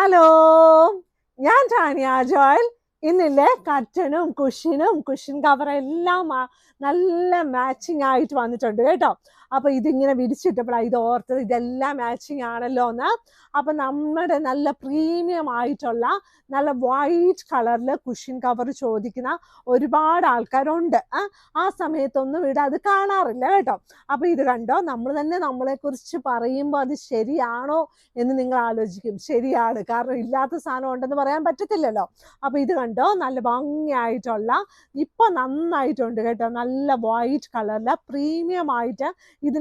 Hello, ഞാൻ Tanya Joel. ഇന്നില്ലേ കർട്ടനും cushion cover എല്ലാം നല്ല മാച്ചിങ് ആയിട്ട് വന്നിട്ടുണ്ട് കേട്ടോ. അപ്പൊ ഇതിങ്ങനെ വിരിച്ചിട്ടപ്പോഴാണ് ഇത് ഓർത്തത്, ഇതെല്ലാം മാച്ചിങ് ആണല്ലോ എന്ന്. അപ്പൊ നമ്മുടെ നല്ല പ്രീമിയം ആയിട്ടുള്ള നല്ല വൈറ്റ് കളറിൽ കുഷൻ കവർ ചോദിക്കുന്ന ഒരുപാട് ആൾക്കാരുണ്ട്. ആ സമയത്തൊന്നും ഇവിടെ അത് കാണാറില്ല കേട്ടോ. അപ്പൊ ഇത് കണ്ടോ, നമ്മൾ തന്നെ നമ്മളെ കുറിച്ച് പറയുമ്പോൾ അത് ശരിയാണോ എന്ന് നിങ്ങൾ ആലോചിക്കും. ശരിയാണ്, കാരണം ഇല്ലാത്ത സാധനം ഉണ്ടെന്ന് പറയാൻ പറ്റത്തില്ലല്ലോ. അപ്പൊ ഇത് കണ്ടോ, നല്ല ഭംഗിയായിട്ടുള്ള, ഇപ്പൊ നന്നായിട്ടുണ്ട് കേട്ടോ, നല്ല വൈറ്റ് കളറില് പ്രീമിയം ആയിട്ട്. ഇത്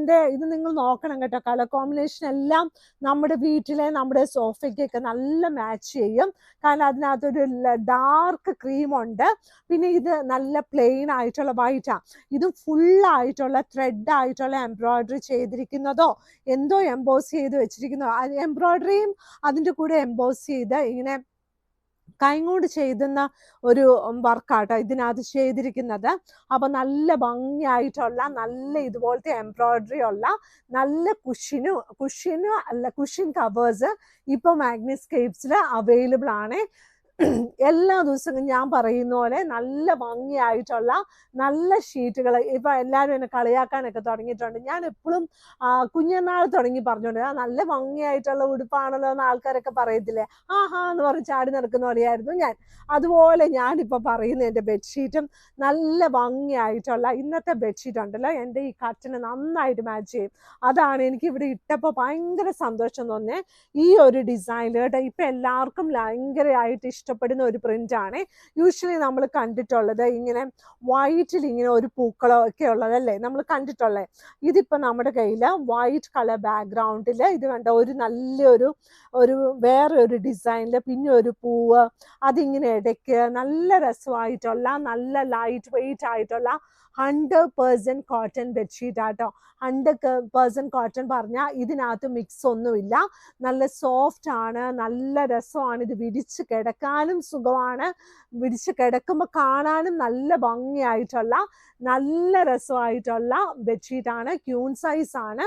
നിങ്ങൾ നോക്കണം കേട്ടോ, കളർ കോമ്പിനേഷൻ എല്ലാം നമ്മുടെ വീട്ടിലെ നമ്മുടെ സോഫയ്ക്കൊക്കെ നല്ല മാച്ച് ചെയ്യും. കാരണം അതിനകത്തൊരു ഡാർക്ക് ക്രീം ഉണ്ട്, പിന്നെ ഇത് നല്ല പ്ലെയിൻ ആയിട്ടുള്ള വൈറ്റാ. ഇത് ഫുള്ളായിട്ടുള്ള ത്രെഡ് ആയിട്ടുള്ള എംബ്രോയിഡറി ചെയ്തിരിക്കുന്നതോ എന്തോ എംബോസ് ചെയ്ത് വെച്ചിരിക്കുന്നതോ, എംബ്രോയിഡറിയും അതിൻ്റെ കൂടെ എംബോസ് ചെയ്ത് ഇങ്ങനെ കൈകൊണ്ട് ചെയ്യുന്ന ഒരു വർക്കാട്ടോ ഇതിനകത്ത് ചെയ്തിരിക്കുന്നത്. അപ്പൊ നല്ല ഭംഗിയായിട്ടുള്ള നല്ല ഇതുപോലത്തെ എംബ്രോയിഡറി ഉള്ള നല്ല കുഷൻ കവേഴ്സ് ഇപ്പൊ മാഗ്നിസ്കേപ്സിൽ അവൈലബിൾ ആണ്. എല്ലാ ദിവസവും ഞാൻ പറയുന്ന പോലെ നല്ല ഭംഗിയായിട്ടുള്ള നല്ല ഷീറ്റുകൾ. ഇപ്പൊ എല്ലാവരും എന്നെ കളിയാക്കാനൊക്കെ തുടങ്ങിയിട്ടുണ്ട്. ഞാൻ എപ്പോഴും കുഞ്ഞനാൾ തുടങ്ങി പറഞ്ഞോണ്ട് നല്ല ഭംഗിയായിട്ടുള്ള ഉടുപ്പാണല്ലോ എന്ന് ആൾക്കാരൊക്കെ പറയത്തില്ലേ, ആഹാ എന്ന് പറഞ്ഞ് ചാടി നടക്കുന്ന പോലെയായിരുന്നു ഞാൻ. അതുപോലെ ഞാനിപ്പോൾ പറയുന്ന എൻ്റെ ബെഡ്ഷീറ്റും നല്ല ഭംഗിയായിട്ടുള്ള ഇന്നത്തെ ബെഡ്ഷീറ്റ് ഉണ്ടല്ലോ, എൻ്റെ ഈ കർട്ടന് നന്നായിട്ട് മാച്ച് ചെയ്യും. അതാണ് എനിക്ക് ഇവിടെ ഇട്ടപ്പോൾ ഭയങ്കര സന്തോഷം തോന്നിയത്. ഈ ഒരു ഡിസൈൻ കേട്ടോ ഇപ്പൊ എല്ലാവർക്കും ഭയങ്കരമായിട്ട് ഇഷ്ടപ്പെടുന്ന ഒരു പ്രിന്റ് ആണ്. യൂഷ്വലി നമ്മൾ കണ്ടിട്ടുള്ളത് ഇങ്ങനെ വൈറ്റിൽ ഇങ്ങനെ ഒരു പൂക്കളോ ഒക്കെ ഉള്ളതല്ലേ നമ്മൾ കണ്ടിട്ടുള്ളത്. ഇതിപ്പോ നമ്മുടെ കയ്യില് വൈറ്റ് കളർ ബാക്ക്ഗ്രൗണ്ടിൽ ഇത് കണ്ട ഒരു നല്ലൊരു വേറെ ഒരു ഡിസൈനിൽ പിന്നെ ഒരു പൂവ്, അതിങ്ങനെ ഇടയ്ക്ക് നല്ല രസമായിട്ടുള്ള നല്ല ലൈറ്റ് വെയിറ്റ് ആയിട്ടുള്ള 100% കോട്ടൺ ബെഡ്ഷീറ്റ് ആട്ടോ. 100% കോട്ടൺ പറഞ്ഞാൽ ഇതിനകത്ത് മിക്സ് ഒന്നുമില്ല. നല്ല സോഫ്റ്റ് ആണ്, നല്ല രസമാണ്. ഇത് വിരിച്ച് കിടക്കാനും സുഖമാണ്, വിരിച്ച് കിടക്കുമ്പോൾ കാണാനും നല്ല ഭംഗിയായിട്ടുള്ള നല്ല രസമായിട്ടുള്ള ബെഡ്ഷീറ്റാണ്. ക്യൂൺ സൈസ് ആണ്.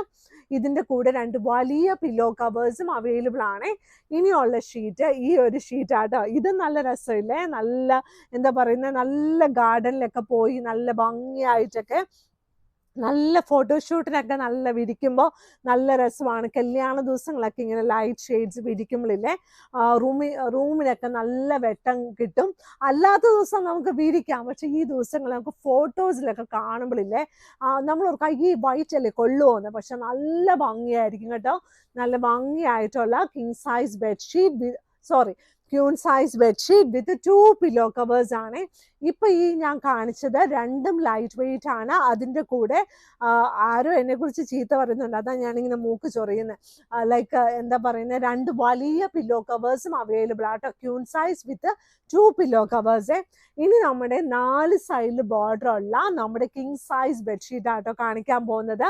ഇതിൻ്റെ കൂടെ 2 വലിയ പില്ലോ കവേഴ്സും അവൈലബിൾ ആണ്. ഇനിയുള്ള ഷീറ്റ് ഈ ഒരു ഷീറ്റാട്ടോ. ഇത് നല്ല രസമില്ലേ, നല്ല എന്താ പറയുന്നത്, നല്ല ഗാർഡനിലൊക്കെ പോയി നല്ല ഭംഗിയായിട്ടൊക്കെ നല്ല ഫോട്ടോഷൂട്ടിനൊക്കെ നല്ല വിരിക്കുമ്പോൾ നല്ല രസമാണ്. കല്യാണ ദിവസങ്ങളൊക്കെ ഇങ്ങനെ ലൈറ്റ് ഷെയ്ഡ്സ് വിരിക്കുമ്പോഴില്ലേ റൂമിലൊക്കെ നല്ല വെട്ടം കിട്ടും. അല്ലാത്ത ദിവസം നമുക്ക് വിരിക്കാം, പക്ഷെ ഈ ദിവസങ്ങൾ നമുക്ക് ഫോട്ടോസിലൊക്കെ കാണുമ്പോഴില്ലേ നമ്മൾ ഈ വൈറ്റ് അല്ലേ കൊള്ളുമെന്ന്, പക്ഷെ നല്ല ഭംഗിയായിരിക്കും കേട്ടോ. നല്ല ഭംഗിയായിട്ടുള്ള king size bedsheet, queen size bedsheet with 2 pillow covers ആണ്. ഇപ്പൊ ഈ ഞാൻ കാണിച്ചത് രണ്ടും ലൈറ്റ് വെയിറ്റ് ആണ്. അതിൻ്റെ കൂടെ ആരോ എന്നെ കുറിച്ച് ചീത്ത പറയുന്നുണ്ട്, അതാ ഞാനിങ്ങനെ മൂക്ക് ചൊറിയുന്നത്. ലൈക്ക് എന്താ പറയുന്നത്, 2 വലിയ പില്ലോ കവേഴ്സും അവൈലബിൾ ആട്ടോ. ക്യൂൺ സൈസ് വിത്ത് 2 പില്ലോ കവേഴ്സ്. ഇനി നമ്മുടെ 4 സൈഡിൽ ബോർഡർ ഉള്ള നമ്മുടെ കിങ് സൈസ് ബെഡ്ഷീറ്റ് ആട്ടോ കാണിക്കാൻ പോകുന്നത്.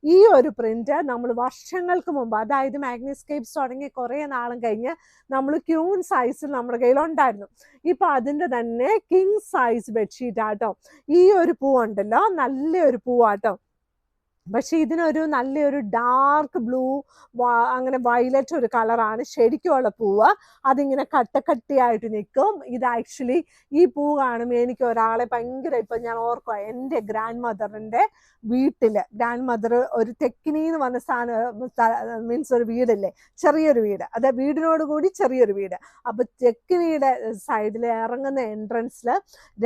ഈ ഒരു പ്രിന്റ് നമ്മൾ വർഷങ്ങൾക്ക് മുമ്പ്, അതായത് മാഗ്നിസ്കേപ്സ് തുടങ്ങി കുറെ നാളും കഴിഞ്ഞ് നമ്മൾ ക്യൂൺ സൈസിൽ നമ്മുടെ കയ്യിലുണ്ടായിരുന്നു. ഇപ്പൊ അതിൻ്റെ തന്നെ കിങ് സൈസ് ബെഡ്ഷീറ്റ് ആട്ടോ. ഈ ഒരു പൂവുണ്ടല്ലോ, നല്ലൊരു പൂവാട്ടോ. പക്ഷെ ഇതിനൊരു നല്ലൊരു ഡാർക്ക് ബ്ലൂ അങ്ങനെ വയലറ്റ് ഒരു കളറാണ് ശരിക്കുമുള്ള പൂവ്. അതിങ്ങനെ കട്ടക്കട്ടിയായിട്ട് നിൽക്കും. ഇത് ആക്ച്വലി ഈ പൂ കാണുമ്പോൾ എനിക്ക് ഒരാളെ ഭയങ്കര, ഇപ്പം ഞാൻ ഓർക്കുക, എൻ്റെ ഗ്രാൻഡ് മദറിൻ്റെ വീട്ടിൽ, ഗ്രാൻഡ് മദർ ഒരു തെക്കിനി എന്ന് പറഞ്ഞ സ്ഥാനം, മീൻസ് ഒരു വീടില്ലേ, ചെറിയൊരു വീട്, അത് വീടിനോട് കൂടി ചെറിയൊരു വീട്. അപ്പൊ തെക്കിനിയുടെ സൈഡിൽ ഇറങ്ങുന്ന എൻട്രൻസിൽ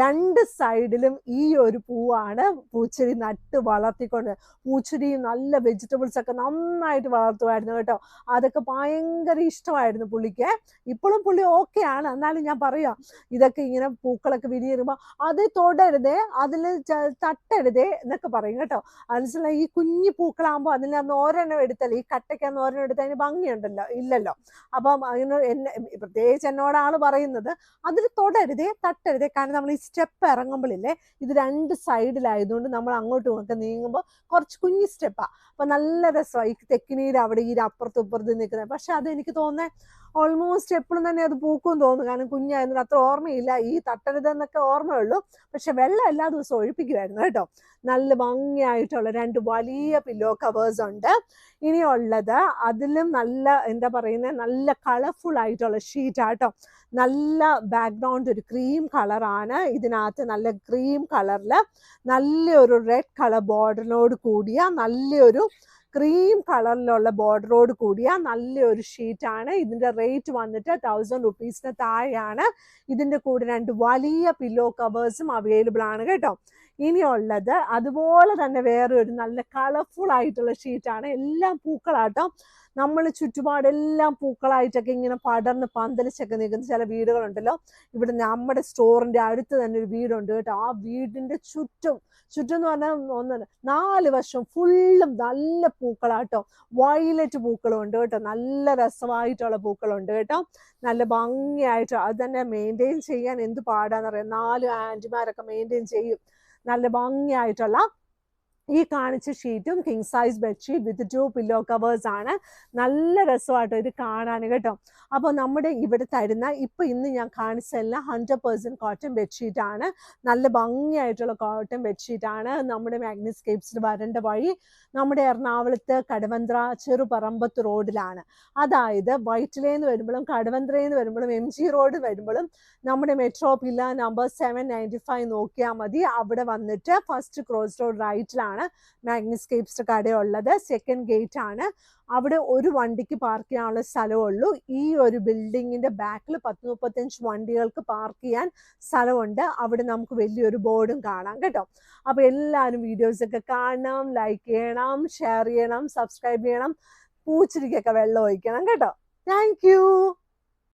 2 സൈഡിലും ഈ ഒരു പൂവാണ് പൂച്ചെടി നട്ട് വളർത്തിക്കൊണ്ട്. പൂച്ചെടിയും നല്ല വെജിറ്റബിൾസ് ഒക്കെ നന്നായിട്ട് വളർത്തുമായിരുന്നു കേട്ടോ. അതൊക്കെ ഭയങ്കര ഇഷ്ടമായിരുന്നു പുള്ളിക്ക്. ഇപ്പോഴും പുള്ളി ഓക്കെ ആണ്, എന്നാലും ഞാൻ പറയാം, ഇതൊക്കെ ഇങ്ങനെ പൂക്കളൊക്കെ വിരിയുമ്പോൾ അത് തൊടരുതേ, അതിൽ തട്ടരുതേ എന്നൊക്കെ പറയും കേട്ടോ. മനസ്സിലായി, ഈ കുഞ്ഞു പൂക്കളാകുമ്പോൾ അതിൽ അന്ന് ഓരോന്നും എടുത്തല്ലേ, ഈ കട്ടയ്ക്കന്ന് ഓരോന്നും എടുത്ത് അതിന് ഭംഗിയുണ്ടല്ലോ ഇല്ലല്ലോ. അപ്പം അതിന് പ്രത്യേകിച്ച് എന്നോടാണ് പറയുന്നത്, അതിൽ തൊടരുതേ തട്ടരുതേ. കാരണം നമ്മൾ ഈ സ്റ്റെപ്പ് ഇറങ്ങുമ്പോഴില്ലേ ഇത് 2 സൈഡിലായതുകൊണ്ട് നമ്മൾ അങ്ങോട്ടും ഇങ്ങോട്ടും നീങ്ങുമ്പോൾ കുറച്ച് കുഞ്ഞു സ്റ്റെപ്പാണ്. അപ്പൊ നല്ല രസമാണ് ഈ തെക്കിനിയുടെ അവിടെ ഈ അപ്പുറത്തും ഇപ്പുറത്തും നിൽക്കുന്നത്. പക്ഷെ അതെനിക്ക് തോന്നുന്നത് ഓൾമോസ്റ്റ് എപ്പോഴും തന്നെ അത് പൂക്കും തോന്നുന്നു, കാരണം കുഞ്ഞായിരുന്നു അത്ര ഓർമ്മയില്ല, ഈ തട്ടരുതെന്നൊക്കെ ഓർമ്മയുള്ളൂ. പക്ഷെ വെള്ളം എല്ലാ ദിവസവും ഒഴിപ്പിക്കുമായിരുന്നു കേട്ടോ. നല്ല ഭംഗിയായിട്ടുള്ള 2 വലിയ പില്ലോ കവേഴ്സ് ഉണ്ട്. ഇനിയുള്ളത് അതിലും നല്ല എന്താ പറയുന്നത്, നല്ല കളർഫുൾ ആയിട്ടുള്ള ഷീറ്റാട്ടോ. നല്ല ബാക്ക്ഗ്രൗണ്ട് ഒരു ക്രീം കളറാണ്, ഇതിനകത്ത് നല്ല ക്രീം കളറിൽ നല്ലൊരു റെഡ് കളർ ബോർഡറിനോട് കൂടിയ നല്ലൊരു ക്രീം കളറിലുള്ള ബോർഡറോട് കൂടിയ നല്ലൊരു ഷീറ്റാണ്. ഇതിൻ്റെ റേറ്റ് വന്നിട്ട് 1000 റുപ്പീസിന് താഴെയാണ്. ഇതിൻ്റെ കൂടെ 2 വലിയ പില്ലോ കവേഴ്സും അവൈലബിൾ ആണ് കേട്ടോ. ഇനിയുള്ളത് അതുപോലെ തന്നെ വേറെ ഒരു നല്ല കളർഫുൾ ആയിട്ടുള്ള ഷീറ്റാണ്. എല്ലാം പൂക്കളാട്ടോ. നമ്മൾ ചുറ്റുപാടെല്ലാം പൂക്കളായിട്ടൊക്കെ ഇങ്ങനെ പടർന്ന് പന്തലിച്ചൊക്കെ നിൽക്കുന്ന ചില വീടുകളുണ്ടല്ലോ. ഇവിടെ നമ്മുടെ സ്റ്റോറിൻ്റെ അടുത്ത് തന്നെ ഒരു വീടുണ്ട് കേട്ടോ. ആ വീടിൻ്റെ ചുറ്റും എന്ന് പറഞ്ഞാൽ 4 വശം ഫുള്ളും നല്ല പൂക്കളാട്ടോ. വയലറ്റ് പൂക്കളും ഉണ്ട് കേട്ടോ. നല്ല രസമായിട്ടുള്ള പൂക്കളുണ്ട് കേട്ടോ. നല്ല ഭംഗിയായിട്ട് അത് തന്നെ മെയിൻറ്റെയിൻ ചെയ്യാൻ എന്ത് പാടാന്നറിയാം. 4 ആൻറ്റിമാരൊക്കെ മെയിൻറ്റെയിൻ ചെയ്യും. നല്ല ഭംഗിയായിട്ടുള്ള ഈ കാണിച്ച ഷീറ്റും king size bedsheet with 2 pillow covers ആണ്. നല്ല രസമായിട്ടോ ഇത് കാണാൻ കേട്ടോ. അപ്പോൾ നമ്മുടെ ഇവിടെ തരുന്ന ഇന്ന് ഞാൻ കാണിച്ചെല്ലാം 100% കോട്ടൺ ബെഡ്ഷീറ്റ് ആണ്. നല്ല ഭംഗിയായിട്ടുള്ള കോട്ടൺ ബെഡ്ഷീറ്റ് ആണ്. നമ്മുടെ മാഗ്നസ്കേപ്സിൽ വരേണ്ട വഴി നമ്മുടെ എറണാകുളത്ത് കടവന്ത്ര ചെറുപറമ്പത്ത് റോഡിലാണ്. അതായത് വൈറ്റിലേന്ന് വരുമ്പോഴും കടവന്ത്രയിൽ വരുമ്പോഴും MG റോഡ് വരുമ്പോഴും നമ്മുടെ മെട്രോ പില്ല നമ്പർ 795 നോക്കിയാൽ മതി. അവിടെ വന്നിട്ട് ഫസ്റ്റ് ക്രോസ് റോഡ് റൈറ്റിലാണ് മാഗ്നസ്കേപ്സ് കടയുള്ളത്. സെക്കൻഡ് ഗേറ്റ് ആണ്. അവിടെ ഒരു വണ്ടിക്ക് പാർക്ക് ചെയ്യാനുള്ള സ്ഥലമുള്ളൂ. ഈ ഒരു ബിൽഡിങ്ങിന്റെ ബാക്കിൽ 10-35 വണ്ടികൾക്ക് പാർക്ക് ചെയ്യാൻ സ്ഥലമുണ്ട്. അവിടെ നമുക്ക് വലിയൊരു ബോർഡും കാണാം കേട്ടോ. അപ്പൊ എല്ലാവരും വീഡിയോസ് ഒക്കെ കാണണം, ലൈക്ക് ചെയ്യണം, ഷെയർ ചെയ്യണം, സബ്സ്ക്രൈബ് ചെയ്യണം, പൂച്ചെടിക്കൊക്കെ വെള്ളം ഒഴിക്കണം കേട്ടോ. താങ്ക്